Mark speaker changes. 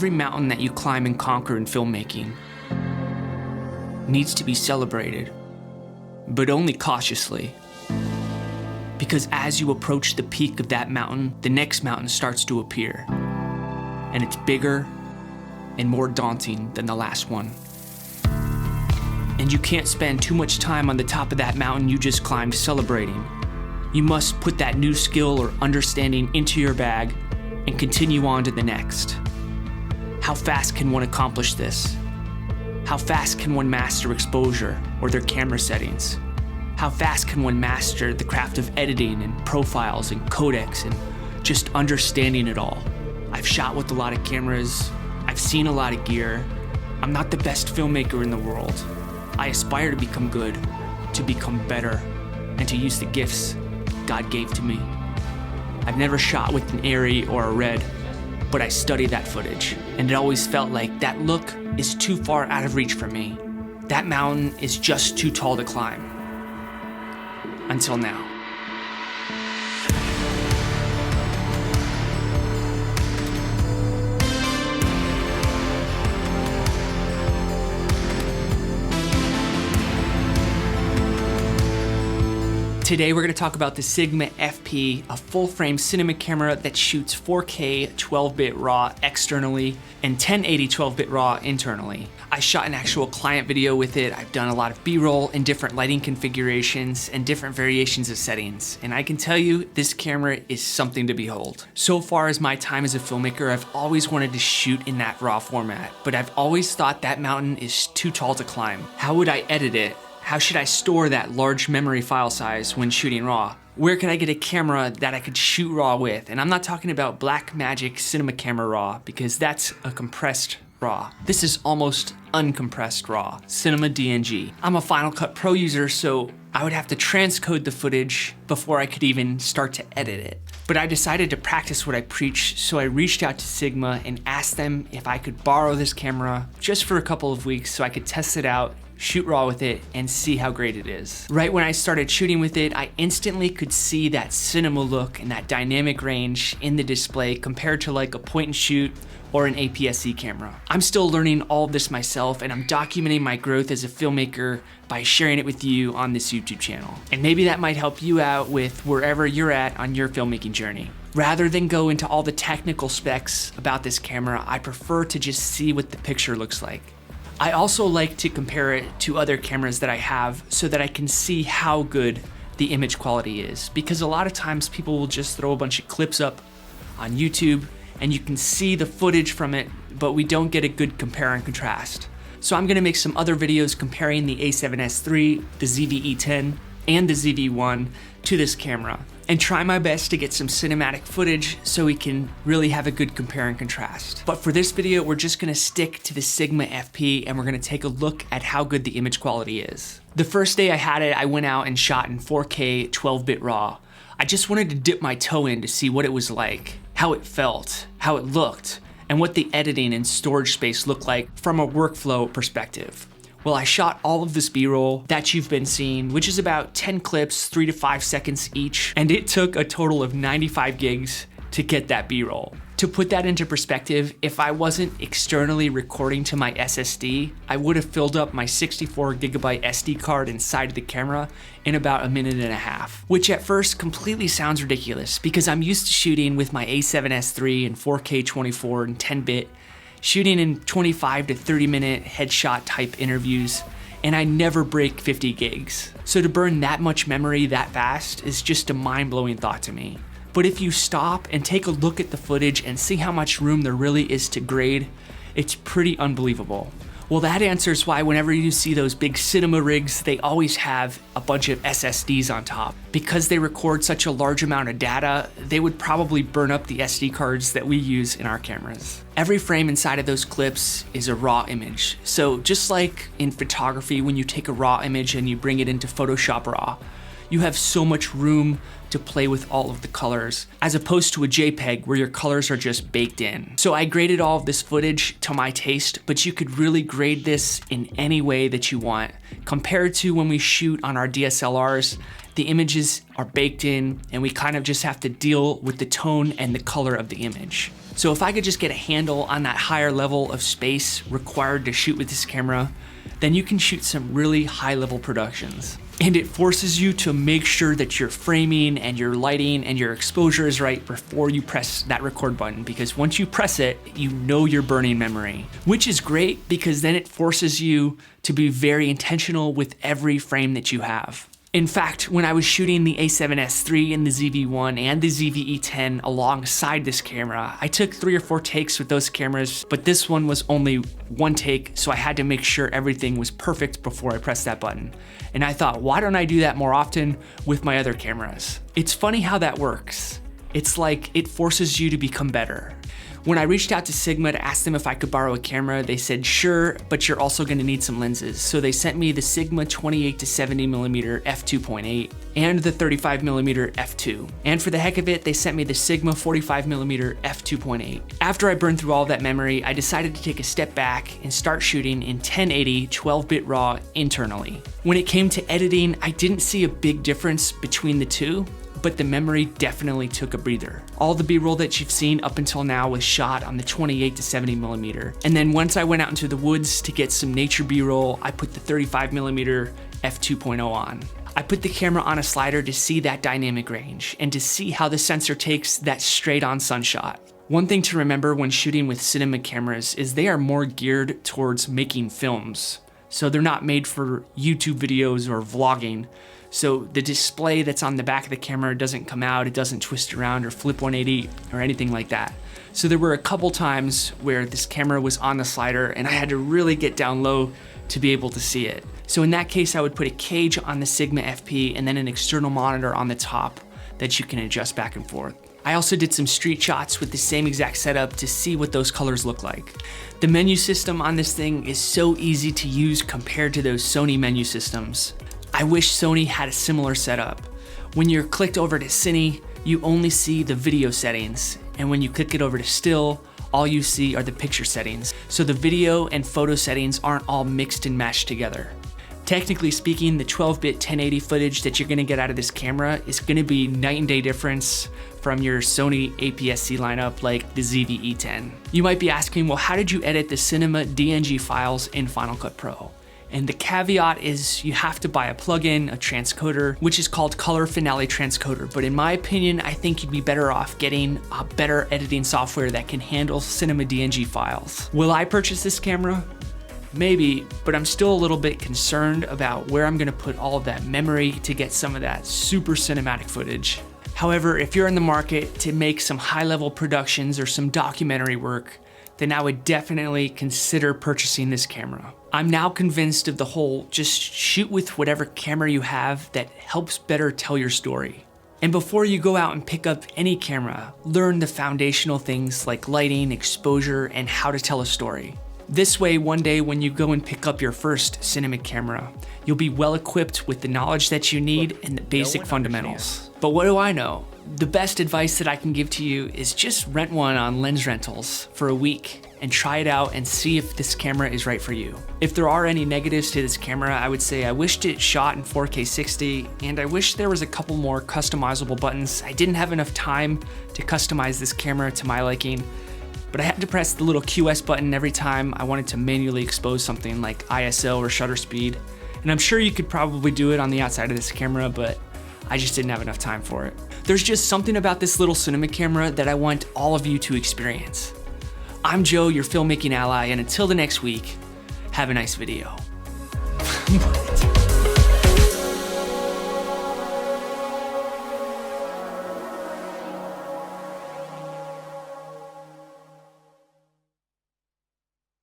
Speaker 1: Every mountain that you climb and conquer in filmmaking needs to be celebrated, but only cautiously. Because as you approach the peak of that mountain, the next mountain starts to appear. And it's bigger and more daunting than the last one. And you can't spend too much time on the top of that mountain you just climbed celebrating. You must put that new skill or understanding into your bag and continue on to the next. How fast can one accomplish this? How fast can one master exposure or their camera settings? How fast can one master the craft of editing and profiles and codecs and just understanding it all? I've shot with a lot of cameras. I've seen a lot of gear. I'm not the best filmmaker in the world. I aspire to become good, to become better, and to use the gifts God gave to me. I've never shot with an Arri or a Red, but I study that footage, and it always felt like that look is too far out of reach for me. That mountain is just too tall to climb. Until now. Today we're going to talk about the Sigmafp, a full-frame cinema camera that shoots 4K 12-bit RAW externally and 1080 12-bit RAW internally. I shot an actual client video with it. I've done a lot of B-roll in different lighting configurations and different variations of settings. And I can tell you, this camera is something to behold. So far as my time as a filmmaker, I've always wanted to shoot in that RAW format, but I've always thought that mountain is too tall to climb. How would I edit it? How should I store that large memory file size when shooting RAW? Where could I get a camera that I could shoot RAW with? And I'm not talking about Blackmagic Cinema Camera RAW, because that's a compressed RAW. This is almost uncompressed RAW, CinemaDNG. I'm a Final Cut Pro user, so I would have to transcode the footage before I could even start to edit it. But I decided to practice what I preach, so I reached out to Sigma and asked them if I could borrow this camera just for a couple of weeks so I could test it out, shoot RAW with it, and see how great it is. Right when I started shooting with it, I instantly could see that cinema look and that dynamic range in the display compared to like a point and shoot or an APS-C camera. I'm still learning all of this myself, and I'm documenting my growth as a filmmaker by sharing it with you on this YouTube channel. And maybe that might help you out with wherever you're at on your filmmaking journey. Rather than go into all the technical specs about this camera, I prefer to just see what the picture looks like. I also like to compare it to other cameras that I have so that I can see how good the image quality is. Because a lot of times people will just throw a bunch of clips up on YouTube and you can see the footage from it, but we don't get a good compare and contrast. So I'm gonna make some other videos comparing the A7S III, the ZV-E10, and the ZV-1 to this camera, and try my best to get some cinematic footage so we can really have a good compare and contrast. But for this video, we're just gonna stick to the Sigmafp, and we're gonna take a look at how good the image quality is. The first day I had it, I went out and shot in 4K 12-bit RAW. I just wanted to dip my toe in to see what it was like, how it felt, how it looked, and what the editing and storage space looked like from a workflow perspective. Well, I shot all of this B-roll that you've been seeing, which is about 10 clips, 3 to 5 seconds each, and it took a total of 95 gigs to get that B-roll. To put that into perspective, if I wasn't externally recording to my SSD, I would have filled up my 64 gigabyte SD card inside of the camera in about a minute and a half, which at first completely sounds ridiculous because I'm used to shooting with my A7S III in 4K 24 and 10-bit, shooting in 25 to 30 minute headshot type interviews, and I never break 50 gigs. So to burn that much memory that fast is just a mind-blowing thought to me. But if you stop and take a look at the footage and see how much room there really is to grade, it's pretty unbelievable. Well, that answers why whenever you see those big cinema rigs, they always have a bunch of SSDs on top. Because they record such a large amount of data, they would probably burn up the SD cards that we use in our cameras. Every frame inside of those clips is a raw image. So just like in photography, when you take a raw image and you bring it into Photoshop RAW, you have so much room to play with all of the colors, as opposed to a JPEG where your colors are just baked in. So I graded all of this footage to my taste, but you could really grade this in any way that you want. Compared to when we shoot on our DSLRs, The images are baked in, and we kind of just have to deal with the tone and the color of the image. So if I could just get a handle on that higher level of space required to shoot with this camera, then you can shoot some really high level productions. And it forces you to make sure that your framing and your lighting and your exposure is right before you press that record button, because once you press it, you know you're burning memory, which is great because then it forces you to be very intentional with every frame that you have. In fact, when I was shooting the A7S III and the ZV-1 and the ZV-E10 alongside this camera, I took 3 or 4 takes with those cameras, but this one was only 1 take, so I had to make sure everything was perfect before I pressed that button. And I thought, why don't I do that more often with my other cameras? It's funny how that works. It's like it forces you to become better. When I reached out to Sigma to ask them if I could borrow a camera, they said, sure, but you're also gonna need some lenses. So they sent me the Sigma 28 to 70mm f2.8 and the 35mm f2. And for the heck of it, they sent me the Sigma 45mm f2.8. After I burned through all of that memory, I decided to take a step back and start shooting in 1080 12-bit RAW internally. When it came to editing, I didn't see a big difference between the two, but the memory definitely took a breather. All the B-roll that you've seen up until now was shot on the 28 to 70mm. And then once I went out into the woods to get some nature B-roll, I put the 35mm f2.0 on. I put the camera on a slider to see that dynamic range and to see how the sensor takes that straight on sunshot. One thing to remember when shooting with cinema cameras is they are more geared towards making films. So they're not made for YouTube videos or vlogging. So the display that's on the back of the camera doesn't come out, it doesn't twist around or flip 180 or anything like that. So there were a couple times where this camera was on the slider and I had to really get down low to be able to see it. So in that case, I would put a cage on the Sigmafp and then an external monitor on the top that you can adjust back and forth. I also did some street shots with the same exact setup to see what those colors look like. The menu system on this thing is so easy to use compared to those Sony menu systems. I wish Sony had a similar setup. When you're clicked over to Cine, you only see the video settings, and when you click it over to still, all you see are the picture settings. So the video and photo settings aren't all mixed and mashed together. Technically speaking, the 12-bit 1080 footage that you're gonna get out of this camera is gonna be night and day difference from your Sony APS-C lineup like the ZV-E10. You might be asking, well, how did you edit the CinemaDNG files in Final Cut Pro? And the caveat is you have to buy a plugin, a transcoder, which is called Color Finale Transcoder. But in my opinion, I think you'd be better off getting a better editing software that can handle CinemaDNG files. Will I purchase this camera? Maybe, but I'm still a little bit concerned about where I'm gonna put all of that memory to get some of that super cinematic footage. However, if you're in the market to make some high-level productions or some documentary work, then I would definitely consider purchasing this camera. I'm now convinced of the whole just shoot with whatever camera you have that helps better tell your story. And before you go out and pick up any camera, learn the foundational things like lighting, exposure, and how to tell a story. This way, one day when you go and pick up your first cinema camera, you'll be well equipped with the knowledge that you need and the basic fundamentals. But what do I know? The best advice that I can give to you is just rent one on Lens Rentals for a week and try it out and see if this camera is right for you. If there are any negatives to this camera, I would say I wished it shot in 4K 60, and I wish there was a couple more customizable buttons. I didn't have enough time to customize this camera to my liking, but I had to press the little QS button every time I wanted to manually expose something like ISO or shutter speed. And I'm sure you could probably do it on the outside of this camera, but I just didn't have enough time for it. There's just something about this little cinema camera that I want all of you to experience. I'm Joe, your filmmaking ally, and until the next week, have a nice video.